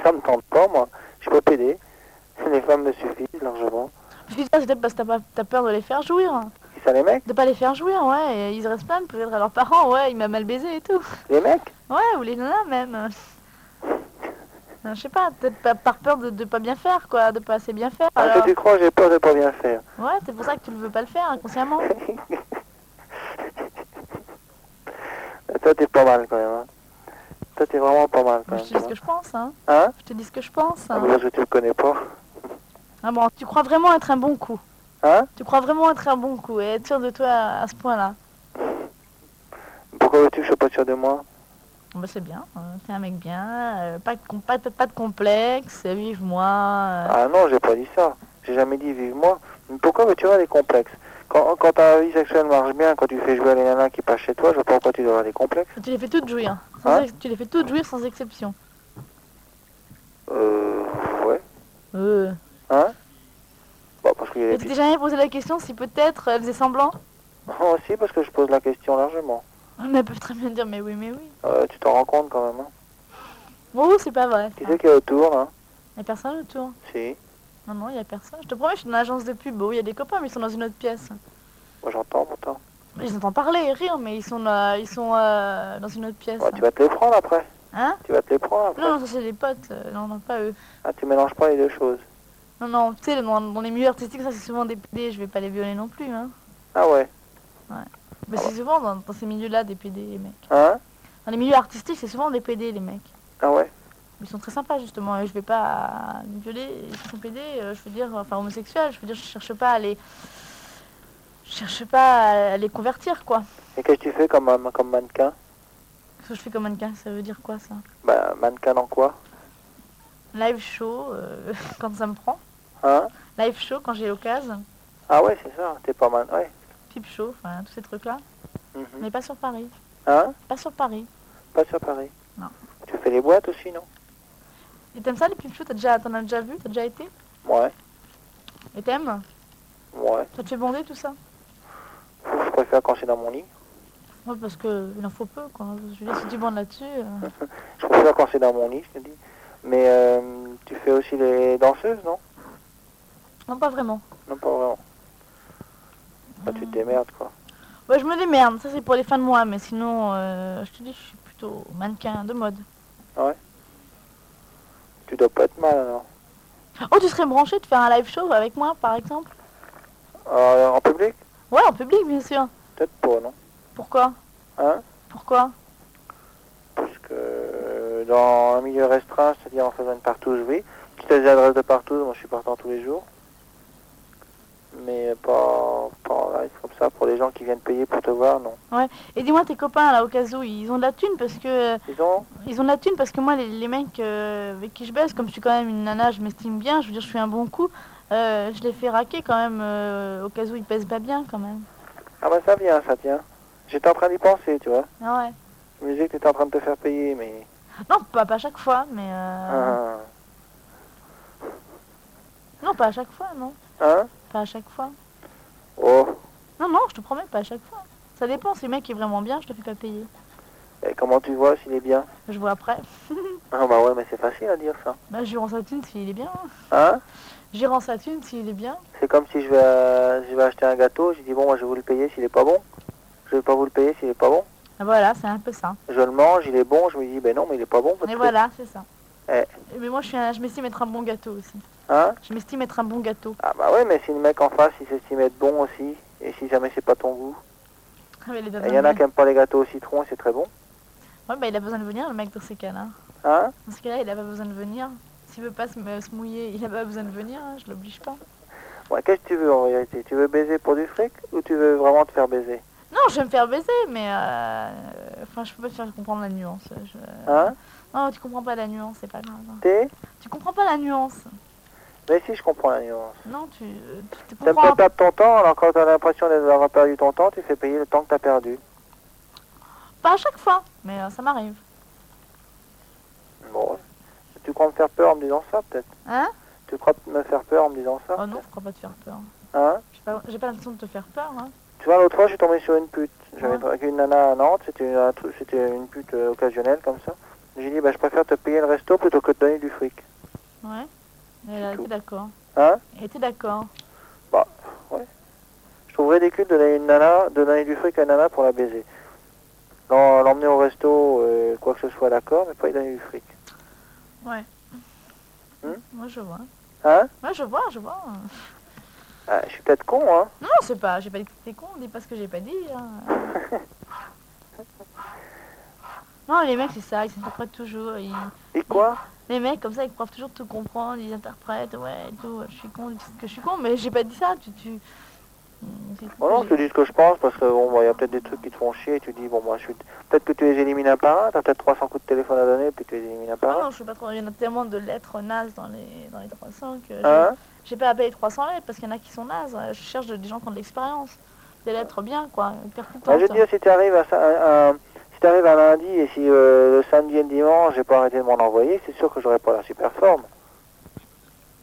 ça me tente pas, moi. Je suis pas pédé. Les femmes me suffisent largement. Je dis ça, c'est peut-être parce que t'as peur de les faire jouir. Et ça, les mecs? De pas les faire jouir, ouais. Et ils restent plein, peut-être à leurs parents, ouais, il m'a mal baisé et tout. Les mecs? Ouais, ou les nanas même. Je sais pas, peut-être par peur de pas bien faire, quoi, de pas assez bien faire. Ah, Alors... toi, tu crois, j'ai peur de pas bien faire. Ouais, c'est pour ça que tu ne veux pas le faire, inconsciemment. Toi, t'es pas mal, quand même, hein. Toi, t'es vraiment pas mal, quand Je même. te dis ce que je pense, hein. Hein? Je te dis ce que je pense, Ah, hein. mais parce que tu le connais pas. Ah bon, tu crois vraiment être un bon coup? Hein? Tu crois vraiment être un bon coup et être sûr de toi à ce point-là? Pourquoi veux-tu que je sois pas sûr de moi? Bah c'est bien, t'es un mec bien, pas de complexe, vive-moi. Ah non, j'ai pas dit ça. J'ai jamais dit vive moi. Mais pourquoi veux-tu avoir des complexes? Quand ta vie sexuelle marche bien, quand tu fais jouer les nanas qui passent chez toi, je vois pas pourquoi tu dois avoir des complexes. Tu les fais toutes jouir, Hein? tu les fais toutes jouir sans exception. Ouais. Hein? Bon, parce qu'il y a Et des tu t'es petites... jamais posé la question si peut-être elles faisaient semblant? Oh, si, parce que je pose la question largement. Mais elles peuvent très bien dire mais oui, mais oui. Tu t'en rends compte quand même, hein? Oh, c'est pas vrai. Qui c'est qu'il y a autour, là? Y a personne autour. Si. Non, non, y a personne. Je te promets, je suis dans l'agence de pub. Oh, y a des copains, mais ils sont dans une autre pièce. Moi, j'entends pourtant. Mais je les entends parler et rire, mais ils sont dans une autre pièce. Ouais, tu vas te les prendre après. Hein? Tu vas te les prendre après. Non, non, ça c'est des potes. Non, non, pas eux. Ah, tu mélanges pas les deux choses. Non, non, tu sais, dans les milieux artistiques, ça c'est souvent des PD. Je vais pas les violer non plus, hein. Ah ouais. Mais c'est souvent dans ces milieux-là des PD, les mecs. Hein? Dans les milieux artistiques, c'est souvent des PD, les mecs. Ah ouais. Ils sont très sympas, justement. Et je vais pas les violer. Ils sont PD, je veux dire, enfin homosexuels. Je veux dire, je cherche pas à les... Je cherche pas à les convertir, quoi. Et qu'est-ce que tu fais comme mannequin? Qu'est-ce que je fais comme mannequin? Ça veut dire quoi, ça? Bah, mannequin dans quoi? Live show, quand ça me prend. Hein? Live show, quand j'ai l'occasion. Ah ouais, c'est ça. T'es pas mal. Ouais. Pipe show, enfin, tous ces trucs-là. Mhm. Mais pas sur Paris. Hein? Pas sur Paris. Pas sur Paris. Non. Tu fais les boîtes aussi, non? Et t'aimes ça, les pipe shows? T'en as déjà vu? T'as déjà été? Ouais. Et t'aimes? Ouais. Ça te fait bander, tout ça? Je préfère quand c'est dans mon lit. Ouais, parce que il en faut peu, quoi. Je veux dire, si tu bandes là-dessus... Je préfère quand c'est dans mon lit, je te dis. Mais tu fais aussi les danseuses, non? Non, pas vraiment. Non, pas vraiment. Bah, tu te démerdes, quoi. Ouais, je me démerde. Ça, c'est pour les fans de moi. Mais sinon, je te dis, je suis plutôt mannequin de mode. Ouais. Tu dois pas être mal, alors. Oh, tu serais branché de faire un live show avec moi, par exemple? En public? Ouais, en public, bien sûr. Peut-être pas, non? Pourquoi? Hein? Pourquoi? Parce que dans un milieu restreint, c'est-à-dire en faisant une partouze, oui. Si tu as des adresses de partouze, moi je suis partant tous les jours. Mais pas en live comme ça, pour les gens qui viennent payer pour te voir, non. Ouais. Et dis-moi, tes copains, là, au cas où, ils ont de la thune parce que... Ils ont de la thune parce que moi, les mecs avec qui je baisse, comme je suis quand même une nana, je m'estime bien, je veux dire, je suis un bon coup, je les fais raquer quand même, au cas où ils pèsent pas bien, quand même. Ah bah ça vient, ça tient. J'étais en train d'y penser, tu vois. Ah ouais. Je me disais que tu étais en train de te faire payer, mais... Non, pas à chaque fois, mais... Ah. Non, pas à chaque fois, non. Hein? Pas à chaque fois. Oh. Non, non, je te promets, pas à chaque fois. Ça dépend, si le mec est vraiment bien, je te fais pas payer. Et comment tu vois s'il est bien? Je vois après. Ah bah ouais, mais c'est facile à dire ça. Bah, je lui rends sa thune s'il est bien. Hein? J'y rends sa thune s'il est bien. C'est comme si je vais acheter un gâteau, je dis bon, moi je vais vous le payer s'il est pas bon. Je vais pas vous le payer s'il est pas bon. Ah, voilà, c'est un peu ça. Je le mange, il est bon, je me dis ben non, mais il est pas bon. Et Votre voilà, c'est ça. Eh. Mais moi, je m'estime être un bon gâteau aussi. Hein? Je m'estime être un bon gâteau. Ah bah ouais, mais si le mec en face, il s'estime être bon aussi, et si jamais c'est pas ton goût. Ah, mais Il y en a qui aiment pas les gâteaux au citron, et c'est très bon. Ouais, bah il a besoin de venir, le mec, dans ces cas-là. Hein? Dans ce cas-là, il a pas besoin de venir. S'il veut pas se mouiller, il a pas besoin de venir, hein, je l'oblige pas. Ouais, qu'est-ce que tu veux en réalité? Tu veux baiser pour du fric, ou tu veux vraiment te faire baiser? Non, je vais me faire baiser, mais enfin, je peux pas te faire comprendre la nuance. Hein? Non, tu comprends pas la nuance, c'est pas grave. Tu comprends pas la nuance. Mais si, je comprends la nuance. Non, tu T'aimes comprends. pas perdre ton temps, alors quand t'as l'impression d'avoir perdu ton temps, tu fais payer le temps que t'as perdu. Pas à chaque fois, mais ça m'arrive. Bon, tu crois me faire peur en me disant ça, peut-être? Hein? Tu crois me faire peur en me disant ça? Oh non, je crois pas te faire peur. Hein? J'ai pas l'impression de te faire peur, hein. Tu vois, l'autre fois, je suis tombé sur une pute. J'avais Ouais. dragué une nana à Nantes, c'était une pute occasionnelle, comme ça. J'ai dit, bah, je préfère te payer le resto plutôt que de donner du fric. Ouais. Elle a été d'accord. Hein? Elle était d'accord. Bah, ouais. Je trouve ridicule de donner, de donner du fric à une nana pour la baiser. L'emmener au resto, quoi que ce soit, d'accord, mais pas lui donner du fric. Ouais. Hmm? Moi, je vois. Hein? Ouais, je vois. Ah, je suis peut-être con, hein? Non, c'est pas. J'ai pas dit que t'étais con. Dis pas ce que j'ai pas dit. Hein. Non, les mecs, c'est ça. Ils s'interprètent toujours. Et quoi? Les mecs, comme ça, ils croient toujours tout comprendre. Ils interprètent. Ouais, et tout. Je suis con. Ils disent que je suis con. Mais j'ai pas dit ça. Oh non, je te dis ce que je pense, parce que bon, bah, y a peut-être des trucs qui te font chier, et tu dis, bon, moi, peut-être que tu les élimines un par un, t'as peut-être 300 coups de téléphone à donner, puis tu les élimines un par un. Non, je sais pas trop. Il y en a tellement de lettres nazes dans les 300 que Hein? j'ai pas appelé les 300 lettres parce qu'il y en a qui sont nazes. Je cherche des gens qui ont de l'expérience. Des lettres bien, quoi. Percutantes. Bah, je veux dire, si tu arrives si t'arrives un lundi, et si le samedi et le dimanche, j'ai pas arrêté de m'en envoyer, c'est sûr que j'aurai pas la super forme.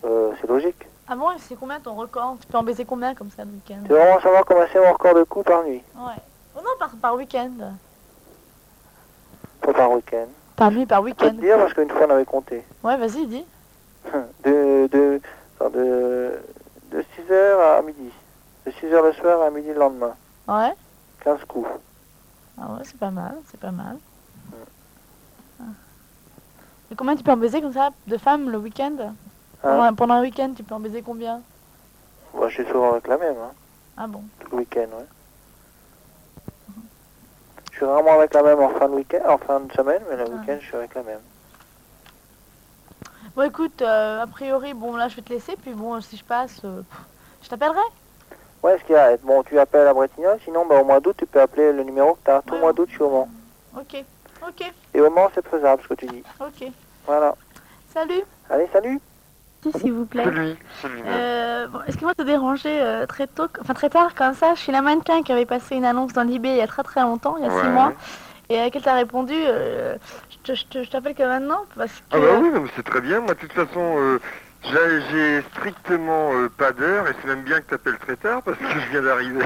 C'est logique. Ah bon, et c'est combien ton record? Tu peux en baiser combien comme ça le week-end? Tu veux vraiment savoir comment c'est mon record de coups par nuit? Ouais. Oh non, par week-end. Pas par week-end. Par nuit, par Je peux week-end. te dire, parce qu'une fois on avait compté. Ouais, vas-y, dis. De 6h à midi. De 6h le soir à midi le lendemain. Ouais. 15 coups. Ah ouais, c'est pas mal, c'est pas mal. Ah. Et combien tu peux en baiser comme ça de femmes le week-end? Hein? Pendant un week-end, tu peux en baiser combien? Moi, je suis souvent avec la même, hein. Ah bon? Tout le week-end, ouais. Je suis rarement avec la même en fin de week-end, en fin de semaine, mais le week-end, je suis avec la même. Bon, écoute, a priori, bon, là, je vais te laisser, puis bon, si je passe, je t'appellerai. Ouais, ce qu'il y a, bon, tu appelles à Bretignolles, sinon, bah, au mois d'août, tu peux appeler le numéro que tu as. Tout le mois d'août, je suis au Mans. Ok, ok, Et au Mans, c'est faisable, ce que tu dis. ok. Voilà. Salut. Allez, salut. S'il vous plaît. C'est lui-même. Bon, excuse-moi de te déranger très tôt, enfin très tard comme ça. Je suis la mannequin qui avait passé une annonce dans l'IB il y a très très longtemps, il y a 6 mois, et à laquelle t'as répondu. Je t'appelle que maintenant parce que. Ah bah oui, mais c'est très bien. Moi, de toute façon, j'ai strictement pas d'heure, et c'est même bien que tu appelles très tard parce que je viens d'arriver.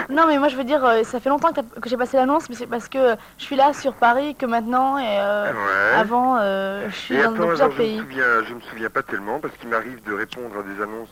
Non, mais moi je veux dire, ça fait longtemps que j'ai passé l'annonce, mais c'est parce que je suis là sur Paris que maintenant, et Ouais. avant, je suis Et dans attends, plusieurs alors, pays. je me souviens pas tellement parce qu'il m'arrive de répondre à des annonces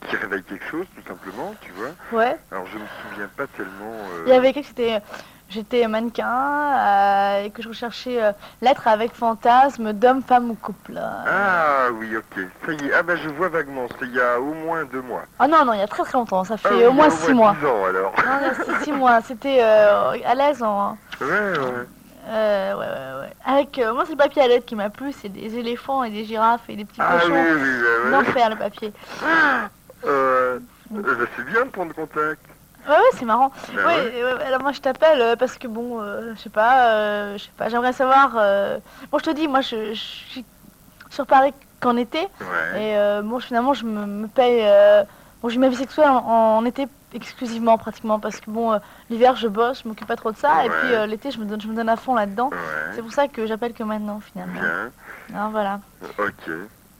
qui réveillent quelque chose, tout simplement, tu vois. Ouais. Alors, je me souviens pas tellement. Il y avait écrit que j'étais mannequin et que je recherchais l'être avec fantasme d'homme, femme ou couple. Ah oui, ok. Ça y est. Ah bah je vois vaguement. C'est il y a au moins 2 mois. Ah non, non, il y a très très longtemps, ça fait Ah oui, au moins il y a 6 mois. 10 ans alors. Non, c'est 6 mois, c'était à l'aise en. Ouais, ouais. Ouais. Avec, moi, c'est le papier à lettres qui m'a plu, c'est des éléphants et des girafes et des petits Ah cochons. oui, ouais. D'enfer, le papier. Bah, c'est bien de prendre contact. Ouais, c'est marrant. Bah Ouais, alors moi je t'appelle parce que bon, je sais pas, j'aimerais savoir. Bon, je te dis, moi je suis sur Paris qu'en été, Ouais. et bon, finalement je me paye. Bon, j'ai ma vie sexuelle en été exclusivement pratiquement parce que bon, l'hiver je bosse, je m'occupe pas trop de ça, et puis Ouais. l'été je me donne à fond là-dedans. C'est Ouais. pour ça que j'appelle que maintenant finalement. Bien. Alors, voilà. Ok.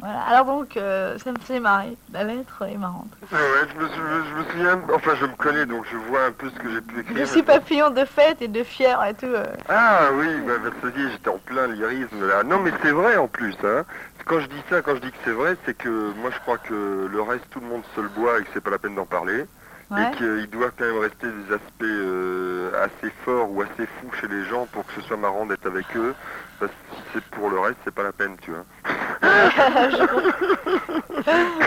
Voilà. Alors donc, ça me fait marrer. La lettre est marrante. Ouais, je me souviens. Enfin, je me connais donc je vois un peu ce que j'ai pu écrire. Je suis papillon de fête et de fier et tout. Ah oui, bah ça y est, j'étais en plein lyrisme là. Non mais c'est vrai en plus, hein. Quand je dis ça, quand je dis que c'est vrai, c'est que moi je crois que le reste tout le monde se le boit et que c'est pas la peine d'en parler. Ouais. Et qu'il doit quand même rester des aspects assez forts ou assez fous chez les gens pour que ce soit marrant d'être avec eux. Parce que si c'est pour le reste, c'est pas la peine, tu vois.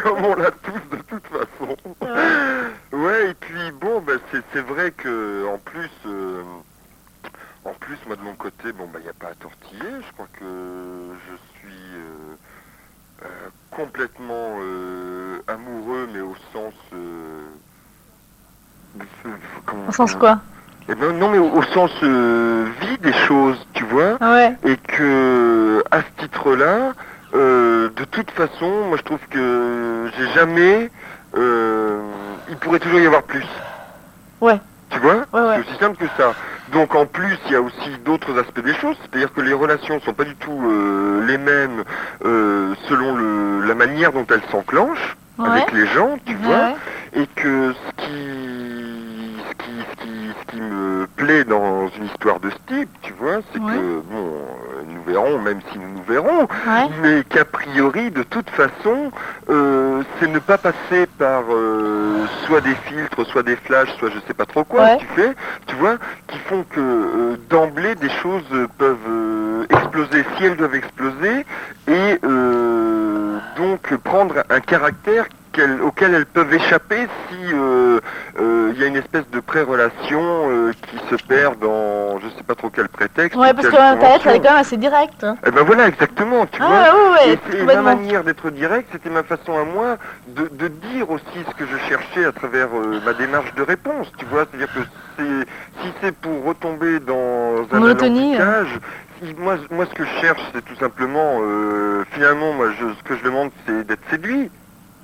Comme on l'a tous de toute façon. Ouais, et puis bon, bah, c'est vrai que en plus, moi de mon côté, bon bah y a pas à tortiller. Je crois que je suis complètement amoureux, mais au sens Au sens quoi? Eh ben, non, mais au sens vie des choses, tu vois. Ouais. Et que à ce titre-là, de toute façon, moi je trouve que j'ai jamais. Il pourrait toujours y avoir plus. Ouais. Tu vois? Ouais. C'est aussi simple que ça. Donc en plus, il y a aussi d'autres aspects des choses, c'est-à-dire que les relations sont pas du tout les mêmes selon la manière dont elles s'enclenchent avec les gens, tu vois, Ouais. et que ce qui me plaît dans une histoire de ce type, tu vois, c'est Ouais. que, bon, nous verrons, même si nous verrons, Ouais. mais qu'a priori, de toute façon, c'est ne pas passer par soit des filtres, soit des flashs, soit je sais pas trop quoi, Ouais. tu vois, qui font que d'emblée des choses peuvent exploser si elles doivent exploser, et donc prendre un caractère auquel elles peuvent échapper si il y a une espèce de pré-relation qui se perd dans je sais pas trop quel prétexte. Ouais, ou parce que quelle ta lettre, elle est convention. quand même assez directe. Eh ben voilà, exactement, tu vois. Ah ouais, ouais, Et ma complètement. manière d'être direct, c'était ma façon à moi de dire aussi ce que je cherchais à travers ma démarche de réponse, tu vois. C'est-à-dire que si c'est pour retomber dans un Monotonie, alambiquage, moi ce que je cherche, c'est tout simplement, finalement, ce que je demande, c'est d'être séduit.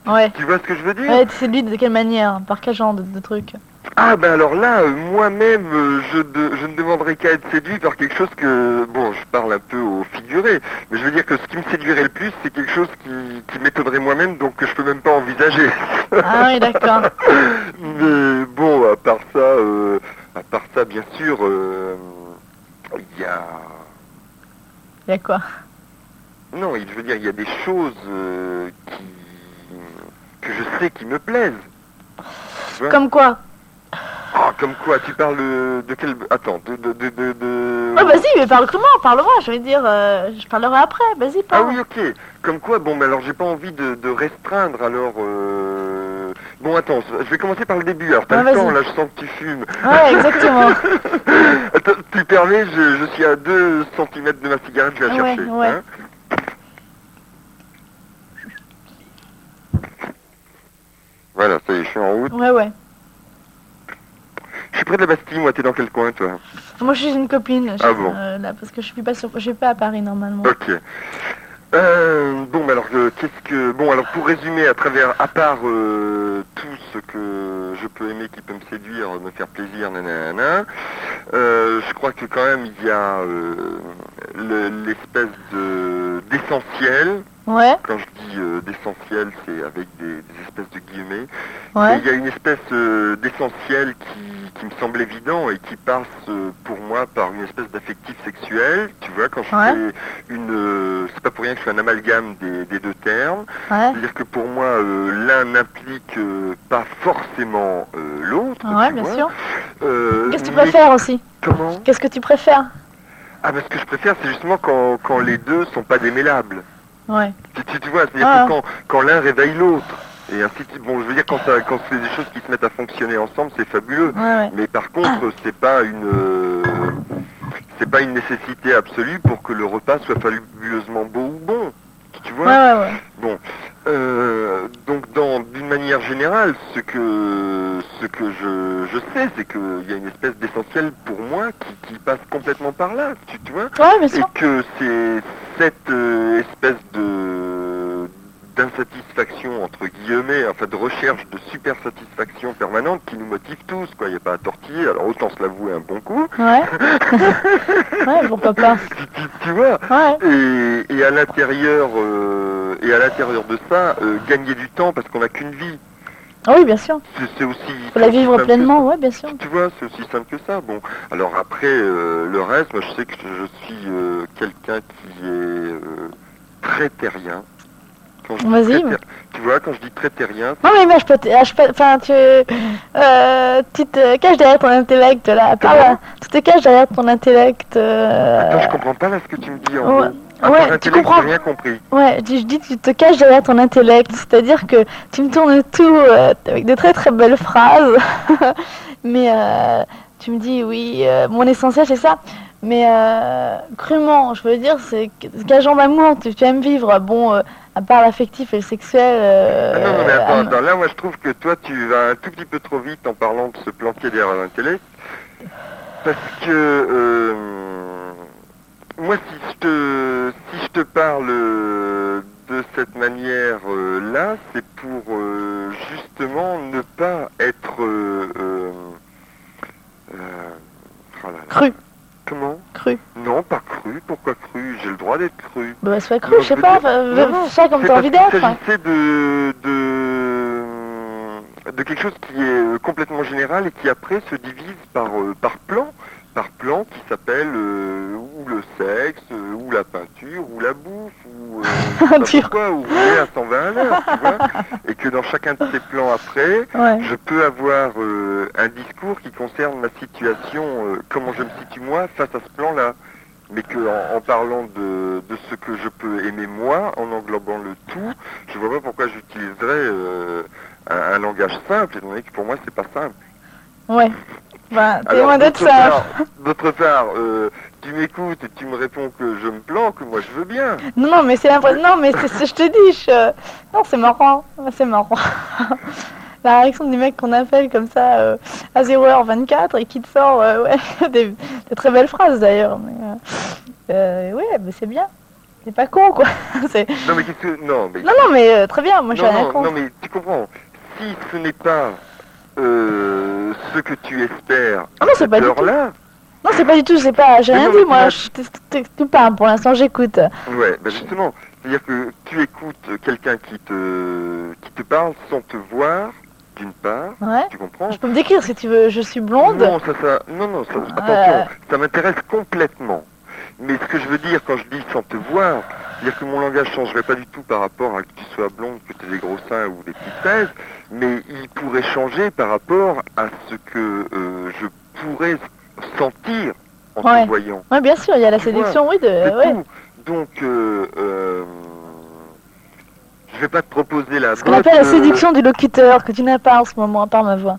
Ouais. Tu vois ce que je veux dire? Ouais, t'es séduit de quelle manière? Par quel genre de truc? Ah ben alors là, moi-même, je ne demanderais qu'à être séduit par quelque chose que, bon, je parle un peu au figuré, mais je veux dire que ce qui me séduirait le plus, c'est quelque chose qui m'étonnerait moi-même, donc que je peux même pas envisager. Ah oui, d'accord. Mais bon, à part ça, bien sûr, il y a... Il y a quoi? Non, je veux dire, il y a des choses que je sais qui me plaisent. Tu vois? Comme quoi? Ah, comme quoi, tu parles de quel... Attends, Oh, vas-y, mais parle-moi, parle-moi, je vais dire, je parlerai après, vas-y, Ah parle. oui, ok. Comme quoi, bon, mais alors j'ai pas envie de restreindre, alors... Bon, attends, je vais commencer par le début. Alors, t'as Ouais, le temps, vas-y. là, je sens que tu fumes. Ouais, exactement. Attends, tu permets, je suis à 2 centimètres de ma cigarette, je vais la Ouais, chercher. ouais. Hein. Voilà, ça y est, je suis en route. Ouais, ouais. Je suis près de la Bastille, moi, t'es dans quel coin, toi? Moi, je suis une copine, Ah bon. là, parce que je suis pas à Paris, normalement. Ok. Bon, mais alors, Bon, alors, pour résumer, à part tout ce que je peux aimer qui peut me séduire, me faire plaisir, nanana, je crois que quand même, il y a l'espèce d'essentiel. Ouais, Quand je dis d'essentiel, c'est avec des espèces de guillemets. Et ouais, il y a une espèce d'essentiel qui me semble évident et qui passe pour moi par une espèce d'affectif sexuel. Tu vois, quand je Ouais. fais c'est pas pour rien que je fais un amalgame des deux termes. ouais, C'est-à-dire que pour moi, l'un n'implique pas forcément l'autre. ouais, tu bien vois. sûr. Qu'est-ce que tu Mais- préfères aussi? Comment? Qu'est-ce que tu préfères? Ah, ben ce que je préfère, c'est justement quand les deux sont pas démêlables. Ouais, Tu vois, c'est-à-dire Ah. que quand l'un réveille l'autre, et ainsi de suite. Bon, je veux dire, quand c'est des choses qui se mettent à fonctionner ensemble, c'est fabuleux. ouais, ouais. Mais par contre, c'est pas une nécessité absolue pour que le repas soit fabuleusement beau ou bon. Tu vois? Ouais, ouais, ouais. Bon, donc d'une manière générale, ce que je sais, c'est qu'il y a une espèce d'essentiel pour moi qui passe complètement par là, tu vois, Ouais, bien et sûr. que c'est cette espèce d'insatisfaction entre guillemets, enfin de recherche de super satisfaction permanente qui nous motive tous, quoi. Il n'y a pas à tortiller, alors autant se l'avouer un bon coup. Ouais. Ouais, pourquoi pas. Tu vois. Ouais. Et à l'intérieur de ça, gagner du temps parce qu'on n'a qu'une vie. Ah oui, bien sûr. C'est aussi. Faut la c'est aussi vivre simple que pleinement, ça. ouais, bien sûr. Tu vois, c'est aussi simple que ça. Bon, alors après, le reste, moi je sais que je suis quelqu'un qui est très terrien. Quand je dis Vas-y. très tu vois, quand je dis très terrien, Non mais moi enfin tu te caches derrière ton intellect là, Comment tu te caches derrière ton intellect. attends, je comprends pas là ce que tu me dis en ouais, gros. À ouais, part tu intellect, comprends. j'ai rien compris. Ouais, je dis tu te caches derrière ton intellect, c'est-à-dire que tu me tournes tout avec de très très belles phrases, mais tu me dis oui, mon essentiel c'est ça. Mais crûment, je veux dire, c'est gageant d'amour, tu aimes vivre, bon, à part l'affectif et le sexuel. Ah non, mais attends, là, moi, je trouve que toi, tu vas un tout petit peu trop vite en parlant de se planquer derrière l'intellect. Parce que, moi, si je te parle de cette manière-là, c'est pour justement ne pas être... oh là là. Cru, Comment? cru. Non, pas cru. Pourquoi cru? J'ai le droit d'être cru. Bah, sois cru, Non, je sais veux pas, dire- non, ça comme c'est t'as parce envie qu'il d'être. s'agissait de quelque chose qui est complètement général et qui après se divise par plan qui s'appelle ou le sexe, ou la peinture, ou la bouffe, ou je sais pas quoi, ou rouler à 120 à l'heure, tu vois. Et que dans chacun de ces plans après, je peux avoir un discours qui concerne ma situation, comment je me situe moi face à ce plan-là. Mais que en parlant de ce que je peux aimer moi, en englobant le tout, je vois pas pourquoi j'utiliserais un langage simple, étant donné que pour moi c'est pas simple. Ouais. Bah, t'es Alors, loin d'être ça. d'autre part, tu m'écoutes et tu me réponds que je me planque, moi je veux bien. Non, mais c'est l'impression. Non, mais c'est je te dis. Non, c'est marrant. C'est marrant. La réaction du mec qu'on appelle comme ça à 0h24 et qui te sort des très belles phrases d'ailleurs. Mais ouais, mais c'est bien. C'est pas con quoi. Non mais qu'est-ce que... Non mais très bien, moi je suis rien contre. Non mais tu comprends, si ce n'est pas ce que tu espères Ah non, c'est pas du tout. Là. Non, c'est pas du tout, j'ai rien dit moi, tu parles, pour l'instant j'écoute. Ouais, bah justement, c'est-à-dire que tu écoutes quelqu'un qui te parle sans te voir, d'une part, tu comprends? Je peux me décrire si tu veux, je suis blonde. Non, attention, ça m'intéresse complètement. Mais ce que je veux dire quand je dis sans te voir, c'est-à-dire que mon langage changerait pas du tout par rapport à que tu sois blonde, que tu aies des gros seins ou des petites fesses, mais il pourrait changer par rapport à ce que je pourrais sentir en te voyant. Ouais, bien sûr, il y a la séduction, oui. Tout. Donc, je vais pas te proposer la... Ce qu'on appelle la séduction du locuteur, que tu n'as pas en ce moment, à part ma voix.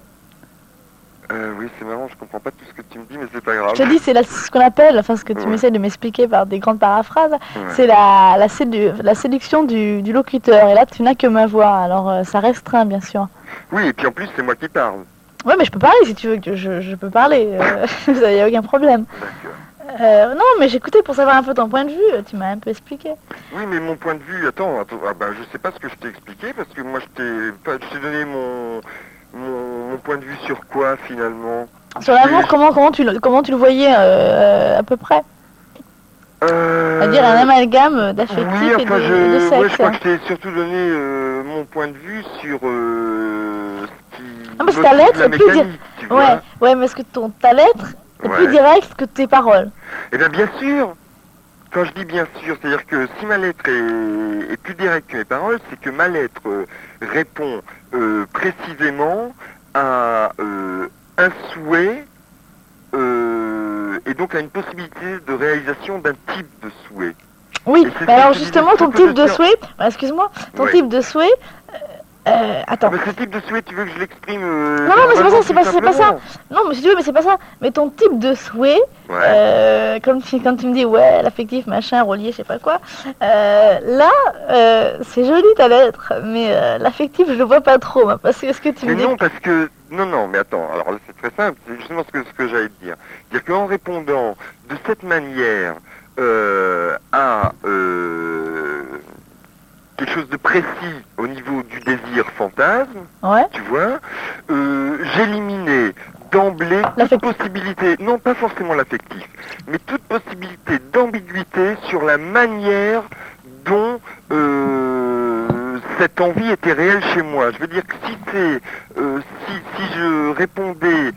Oui, c'est marrant, je comprends pas tout ce que tu me dis, mais c'est pas grave. Je te dis, c'est ce qu'on appelle, enfin ce que tu m'essaies de m'expliquer par des grandes paraphrases, c'est la séduction du locuteur. Et là, tu n'as que ma voix, alors ça restreint, bien sûr. Oui, et puis en plus, c'est moi qui parle. Ouais, mais je peux parler si tu veux, que je peux parler, il n'y a aucun problème. D'accord. Non, mais j'écoutais pour savoir un peu ton point de vue, tu m'as un peu expliqué. Oui, mais mon point de vue, attends, je sais pas ce que je t'ai expliqué, parce que moi je t'ai donné mon point de vue sur quoi finalement? Sur l'amour, comment tu le voyais à peu près? C'est-à-dire un amalgame d'affectif et de sexe. Ouais, je crois que je t'ai surtout donné mon point de vue sur ce qui... Ah, mais ta lettre est plus directe. Ouais, mais est-ce que ta lettre est plus directe que tes paroles? Eh bien sûr. Quand je dis bien sûr, c'est-à-dire que si ma lettre est plus directe que mes paroles, c'est que ma lettre répond précisément à un souhait et donc à une possibilité de réalisation d'un type de souhait. Oui, mais alors justement ton type de souhait, excuse-moi, ton type de souhait, attends. Mais ce type de souhait, tu veux que je l'exprime Non, mais c'est pas ça. Non, mais si tu veux, mais c'est pas ça. Mais ton type de souhait, quand tu me dis l'affectif, machin, relié, je sais pas quoi, là, c'est joli ta lettre, mais l'affectif, je le vois pas trop, parce que ce que tu me dis. Non, parce que non, mais attends. Alors là, c'est très simple. C'est justement ce que j'allais te dire. C'est-à-dire qu'en répondant de cette manière à quelque chose de précis au niveau du désir fantasme, tu vois, j'éliminais d'emblée toute possibilité, non pas forcément l'affectif, mais toute possibilité d'ambiguïté sur la manière dont cette envie était réelle chez moi. Je veux dire que si je répondais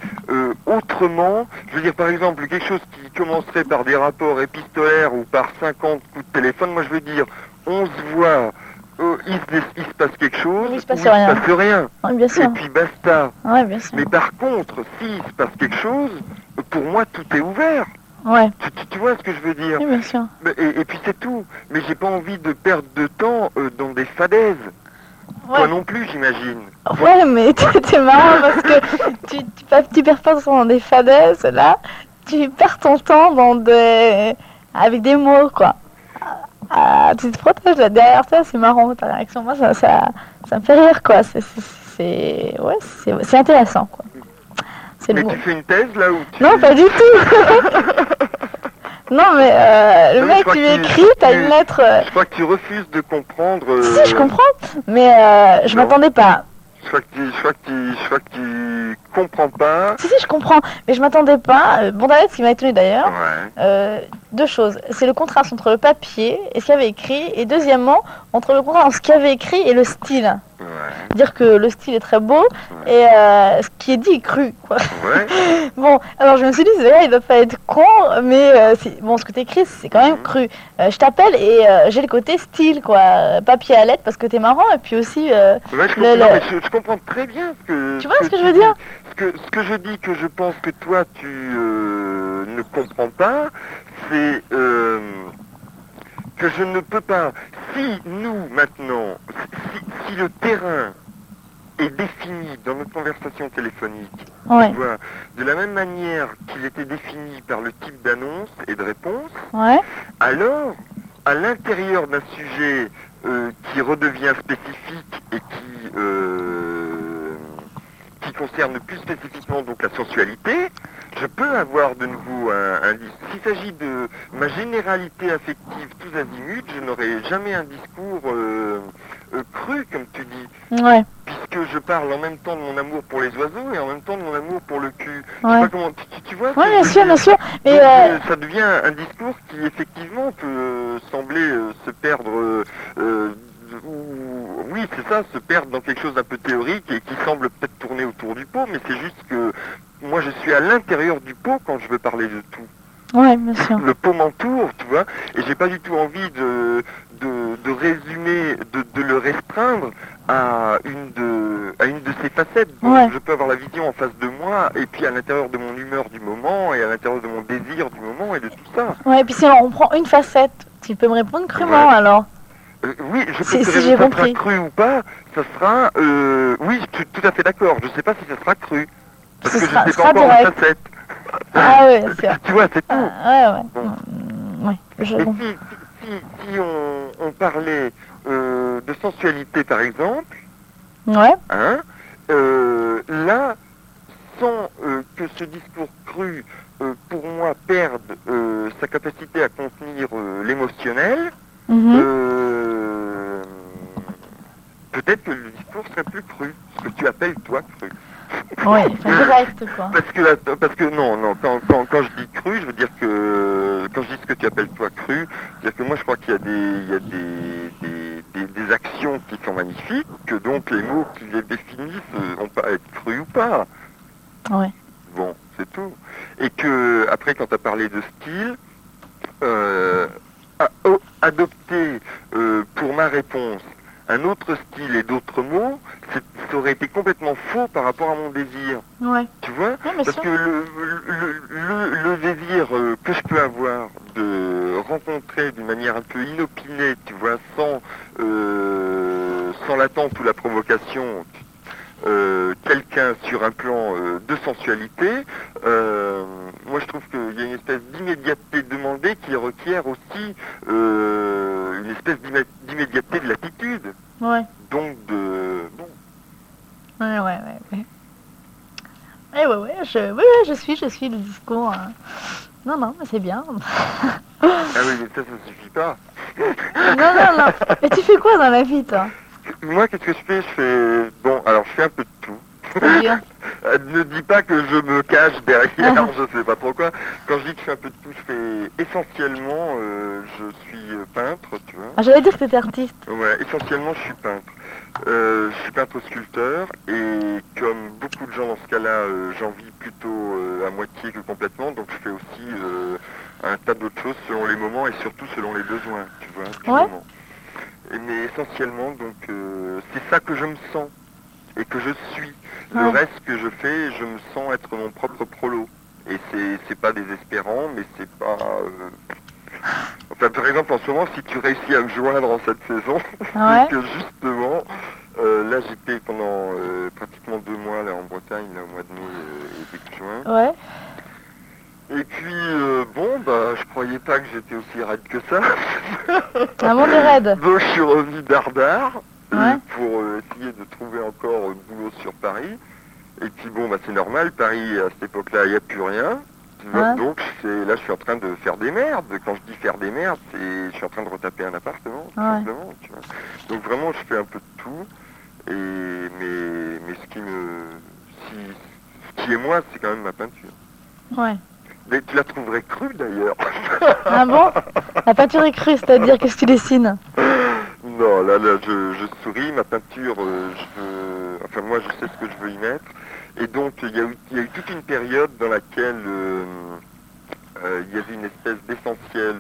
autrement, je veux dire par exemple quelque chose qui commencerait par des rapports épistolaires ou par 50 coups de téléphone, moi je veux dire on se voit, il se passe quelque chose, il se passe rien. Oui, bien sûr. Et puis basta. Ouais, bien sûr. Mais par contre, s'il se passe quelque chose, pour moi tout est ouvert. Ouais. Tu vois ce que je veux dire? Oui, bien sûr. Et puis c'est tout. Mais j'ai pas envie de perdre de temps dans des fadaises. Toi non plus, j'imagine. Ouais, mais t'es marrant parce que tu perds pas ton temps dans des fadaises, là. Tu perds ton temps avec des mots, quoi. Tu te protèges là derrière ça, c'est marrant ta réaction. Moi, ça me fait rire, quoi. C'est intéressant, quoi. Mais tu fais une thèse là où Non, pas du tout. Non, mais le mec, tu lui écris, t'as une lettre. Je crois que tu refuses de comprendre. Si, je comprends, mais je m'attendais pas. Je crois que tu comprends pas. Si, je comprends, mais je m'attendais pas. Bon, ta lettre, ce qui m'a étonné d'ailleurs, deux choses. C'est le contraste entre le papier et ce qu'il y avait écrit, et deuxièmement, entre le contraste entre ce qu'il y avait écrit et le style. dire que le style est très beau et ce qui est dit est cru, quoi. Ouais. Bon, alors je me suis dit, ce gars, il doit pas être con, mais bon, ce que t'écris, c'est quand même cru. Je t'appelle et j'ai le côté style, quoi, papier à lettres, parce que t'es marrant, et puis aussi... Ouais, je comprends très bien ce que... Tu vois ce que je veux dire? Ce que je dis que je pense que toi, tu ne comprends pas, c'est que je ne peux pas... Si nous, maintenant, si le terrain est défini dans notre conversation téléphonique, Ouais. tu vois, de la même manière qu'il était défini par le type d'annonce et de réponse, Ouais. alors, à l'intérieur d'un sujet qui redevient spécifique et qui concerne plus spécifiquement donc la sensualité, je peux avoir de nouveau un discours. S'il s'agit de ma généralité affective tous azimuts, je n'aurai jamais un discours cru, comme tu dis. Ouais. Puisque je parle en même temps de mon amour pour les oiseaux et en même temps de mon amour pour le cul. Je Ouais. sais pas comment, tu vois ce Ouais, que bien je veux sûr, dire. bien sûr. Mais Donc, ça devient un discours qui effectivement peut sembler se perdre, oui c'est ça, se perdre dans quelque chose d'un peu théorique et qui semble peut-être tourner autour du pot, mais c'est juste que moi je suis à l'intérieur du pot quand je veux parler de tout. ouais, bien sûr. Le pot m'entoure, tu vois, et j'ai pas du tout envie de résumer, de le restreindre à une de ses facettes. Donc, Ouais. je peux avoir la vision en face de moi, et puis à l'intérieur de mon humeur du moment, et à l'intérieur de mon désir du moment, et de tout ça. Ouais, et puis si on prend une facette, tu peux me répondre crûment, Ouais. alors. Oui, je peux Si te j'ai dire, ça sera compris. cru ou pas, ça sera... oui, je suis tout à fait d'accord, je sais pas si ça sera cru. Parce Ce que sera- je sais sera pas encore direct. une facette. Ah ouais, bien sûr. Tu vois, c'est tout. Ah, ouais, Bon. ouais. Je... Et si on parlait de sensualité par exemple, Ouais. hein, là, sans que ce discours cru, pour moi, perde sa capacité à contenir l'émotionnel, Mhm. peut-être que le discours serait plus cru, ce que tu appelles toi cru. Ouais, enfin, direct, quoi. Parce que non, quand je dis cru, je veux dire que quand je dis ce que tu appelles toi cru, c'est-à-dire que moi je crois qu'il y a des actions qui sont magnifiques, que donc les mots qui les définissent vont pas être crus ou pas. Ouais. Bon, c'est tout. Et que après quand tu as parlé de style, adopter pour ma réponse un autre style et d'autres mots, ça aurait été complètement faux par rapport à mon désir. Ouais. Tu vois? Ouais, bien Parce sûr. que le désir que je peux avoir de rencontrer d'une manière un peu inopinée, tu vois, sans l'attente ou la provocation, quelqu'un sur un plan de sensualité, moi je trouve qu'il y a une espèce d'immédiateté demandée qui requiert aussi une espèce d'immédiateté de l'attitude. Ouais. Donc bon. Ouais. Ouais, je suis le discours. Non, mais c'est bien. Ah oui, mais ça suffit pas. Non. Et tu fais quoi dans la vie, toi? Moi, qu'est-ce que je fais? Bon, alors je fais un peu de tout. C'est-à-dire? Ne dis pas que je me cache derrière, je sais pas trop quoi. Quand je dis que je fais un peu de tout, je fais essentiellement, je suis peintre, tu vois. Ah, j'allais dire que t'étais artiste. Ouais, essentiellement je suis peintre. Je suis peintre-sculpteur et comme beaucoup de gens dans ce cas-là, j'en vis plutôt à moitié que complètement, donc je fais aussi un tas d'autres choses selon les moments et surtout selon les besoins, tu vois, du Ouais. moment. Mais essentiellement, donc, c'est ça que je me sens et que je suis. Le Ouais. reste que je fais, je me sens être mon propre prolo. Et c'est pas désespérant, mais c'est pas... Enfin, par exemple, en ce moment, si tu réussis à me joindre en cette saison, Ouais. c'est que justement, là, j'étais pendant pratiquement 2 mois là en Bretagne, là, au mois de mai et début juin. Ouais. Et puis, bon, bah, je croyais pas que j'étais aussi raide que ça. Un monde est raide. Donc, je suis revenu dardard Ouais. pour essayer de trouver encore boulot sur Paris. Et puis, bon, bah, c'est normal, Paris, à cette époque-là, il n'y a plus rien. Tu vois, Ouais. donc, là, je suis en train de faire des merdes. Quand je dis faire des merdes, je suis en train de retaper un appartement, tout Ouais. simplement. Tu vois. Donc, vraiment, je fais un peu de tout. Mais ce qui est moi, c'est quand même ma peinture. Ouais. Mais tu la trouverais crue d'ailleurs. Ah bon? La peinture est crue, c'est-à-dire qu'est-ce que tu dessines? Non, non, là, je souris, ma peinture, moi, je sais ce que je veux y mettre. Et donc, il y a eu toute une période dans laquelle il y avait une espèce d'essentiel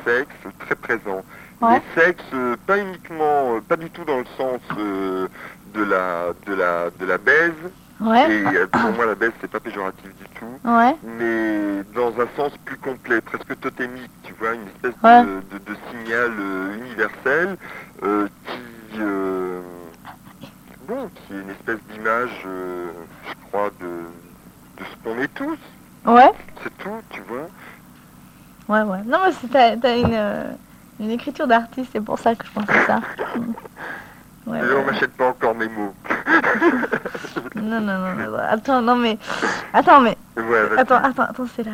sexe très présent. Ouais. Mais sexe, pas uniquement, pas du tout dans le sens de la baise. Ouais. Et pour moi, la baisse, c'est pas péjoratif du tout, Ouais. mais dans un sens plus complet, presque totémique, tu vois, une espèce Ouais. de signal universel qui est une espèce d'image, je crois, de ce qu'on est tous. Ouais. C'est tout, tu vois. Ouais, ouais. Non, mais t'as une écriture d'artiste, c'est pour ça que je pensais ça. Ouais, Et ouais, on ouais. m'achète pas encore mes mots. Non, non, non, non. Attends, non, mais. Attends, mais. Ouais, vas-y. Attends, c'est là.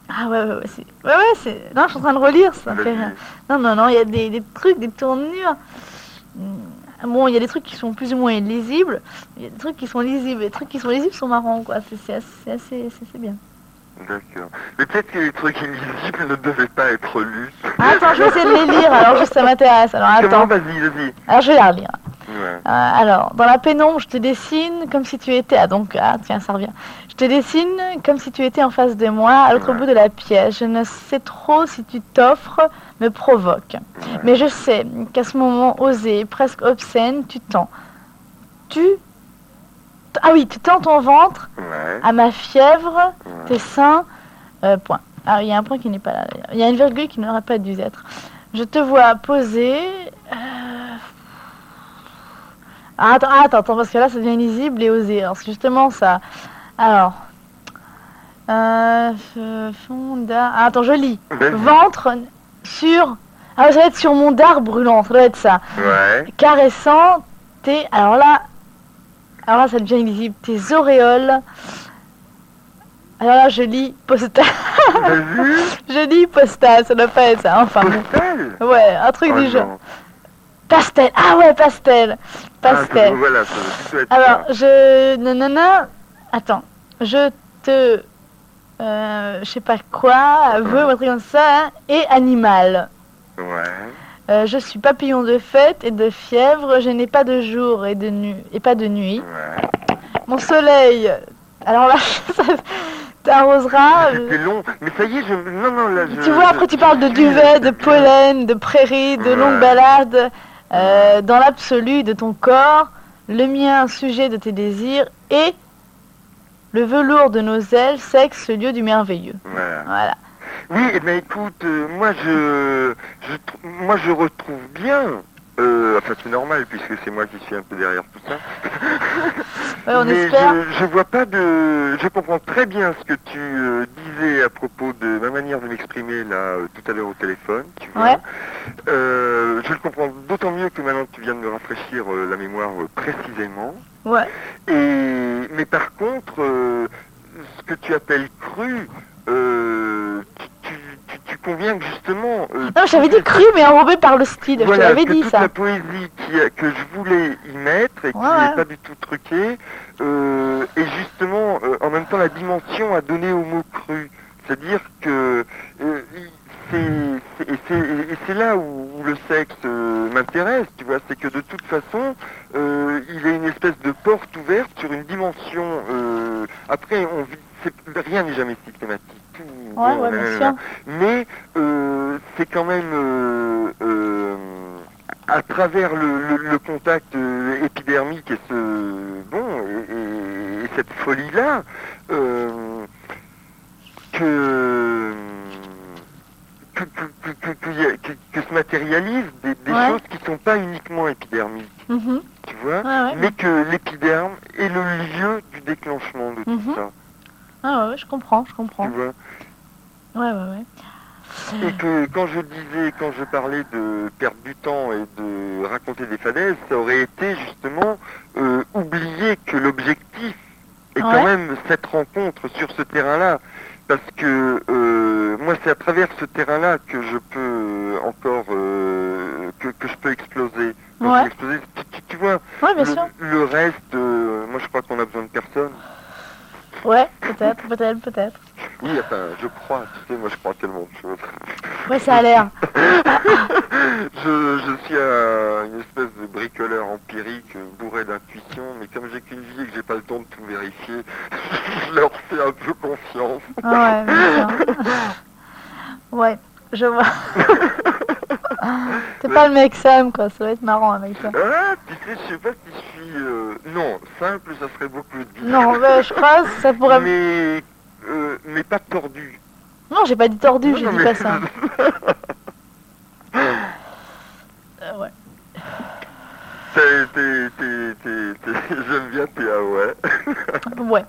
Ah ouais, c'est... Ouais, c'est... Non, je suis en train de relire, ça fait Vas-y. rien. Non, il y a des trucs, des tournures. Bon, il y a des trucs qui sont plus ou moins illisibles. Il y a des trucs qui sont lisibles. Les trucs qui sont lisibles sont marrants, quoi. C'est assez bien. D'accord. Mais peut-être que les trucs invisibles ne devaient pas être lus. Attends, je vais essayer de les lire, alors juste ça m'intéresse. Alors Comment? attends. Vas-y. Alors je vais la relire. Ouais. Alors, dans la pénombre, je te dessine comme si tu étais... Ah, tiens, ça revient. Je te dessine comme si tu étais en face de moi, à l'autre Ouais. bout de la pièce. Je ne sais trop si tu t'offres, me provoque. Ouais. Mais je sais qu'à ce moment osé, presque obscène, tu tends. Ah oui, tu tends ton ventre Ouais. à ma fièvre, Ouais. tes seins... point. Ah, il y a un point qui n'est pas là, d'ailleurs. Il y a une virgule qui n'aurait pas dû être. Je te vois poser... Attends, parce que là, ça devient illisible et osé. Alors, c'est justement ça. Alors... attends, je lis. Vas-y. Ventre sur... Ah, ça va être sur mon dard brûlant, ça doit être ça. Ouais. Caressant tes... Alors là, ça devient illisible. Tes auréoles... Alors là, je lis postal. Vas-y. Je lis postal, ça doit pas être ça. Enfin, bon. Postal. Ouais, un truc Oh du genre. non. Pastel. Ah ouais, pastel. Pastel. Voilà, ça va plutôt être Alors, ça. Nanana... Attends. Je te... je sais pas quoi, veux, un truc comme ça, hein, et animal. Ouais. Je suis papillon de fête et de fièvre, je n'ai pas de jour et pas de nuit. Ouais. Mon soleil, alors là, ça t'arrosera. C'était long. Mais ça y est, non, là, Tu vois, après tu parles de duvet, de pollen, de prairie, de Ouais. longues balades, dans l'absolu de ton corps, le mien sujet de tes désirs, et le velours de nos ailes, sexe, lieu du merveilleux. Voilà. Voilà. Oui, eh ben écoute, moi je retrouve bien. Enfin, c'est normal puisque c'est moi qui suis un peu derrière tout ça. Ouais, on Mais espère. je vois pas de. Je comprends très bien ce que tu disais à propos de ma manière de m'exprimer là tout à l'heure au téléphone. Tu vois. Ouais. Je le comprends d'autant mieux que maintenant tu viens de me rafraîchir la mémoire précisément. Ouais. Mais par contre, ce que tu appelles cru, tu conviens que justement... Non, j'avais dit cru, mais enrobé par le style. Je te l'avais que dit toute ça. la poésie que je voulais y mettre et qui Ouais. n'est pas du tout truquée, et justement, en même temps, la dimension à donner au mot cru. C'est-à-dire que c'est là où le sexe m'intéresse, tu vois, c'est que de toute façon, il y a une espèce de porte ouverte sur une dimension. Après, rien n'est jamais systématique. Ouais, bien sûr. Mais c'est quand même à travers le contact épidermique et et cette folie-là que se matérialisent des Ouais. choses qui sont pas uniquement épidermiques, Mhm. tu vois, Ouais. mais que l'épiderme est le lieu du déclenchement de tout Mhm. ça, Ah ouais, je comprends. tu vois. Ouais. Et que quand je parlais de perdre du temps et de raconter des fadaises, ça aurait été justement oublier que l'objectif est quand Ouais. même cette rencontre sur ce terrain-là. Parce que moi, c'est à travers ce terrain-là que je peux encore que je peux exploser. Quand Ouais. je peux exploser, tu vois, Ouais, bien sûr. le reste, moi, je crois qu'on a besoin de personne. Ouais, peut-être. Oui, enfin, je crois. Tu sais, moi, je crois tellement de choses. Ouais, ça a l'air. Je suis une espèce de bricoleur empirique bourré d'intuition, mais comme j'ai qu'une vie et que j'ai pas le temps de tout vérifier, je leur fais un peu confiance. Ah ouais, bien sûr. Ouais, je vois. T'es pas le mec Sam, quoi, ça va être marrant avec toi. Ah, tu sais, je sais pas si je suis... Non, simple, ça serait beaucoup dit. Non, bah, je crois que ça pourrait... Mais pas tordu. Non, j'ai pas dit tordu, Non, j'ai non, dit mais- pas ça. Ouais. J'aime bien tes ah ouais. Ouais.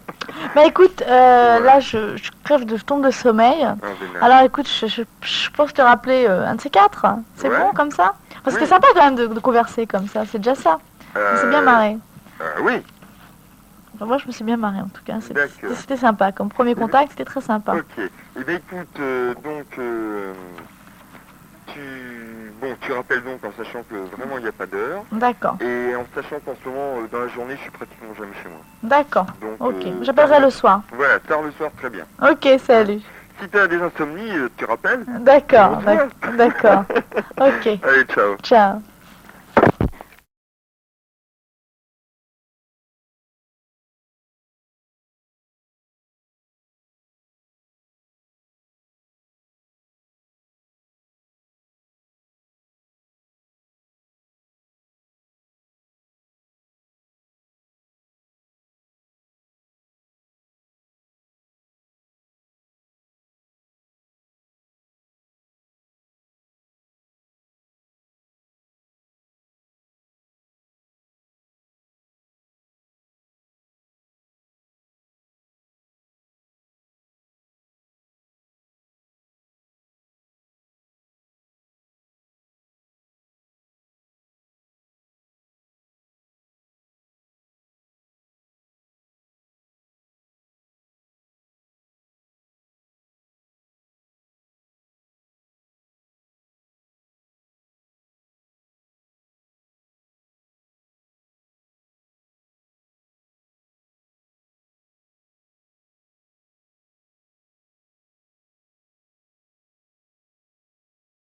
Bah écoute, là, je crève je tombe de sommeil. En général. Alors écoute, je pense te rappeler un de ces quatre. C'est Ouais. bon comme ça? Parce que Oui. c'est sympa quand même de converser comme ça, c'est déjà ça. On s'est bien marré. Oui, Enfin, moi, je me suis bien marré en tout cas. D'accord. C'était sympa. Comme premier contact, c'était très sympa. ok. Eh bien écoute, tu rappelles donc en sachant que vraiment il n'y a pas d'heure. D'accord. Et en sachant qu'en ce moment, dans la journée, je suis pratiquement jamais chez moi. D'accord. Donc, Ok. J'appellerai le soir. Voilà, tard le soir, très bien. Ok, salut. Si tu as des insomnies, tu rappelles. D'accord. Bonsoir. D'accord. Ok. Allez, ciao. Ciao.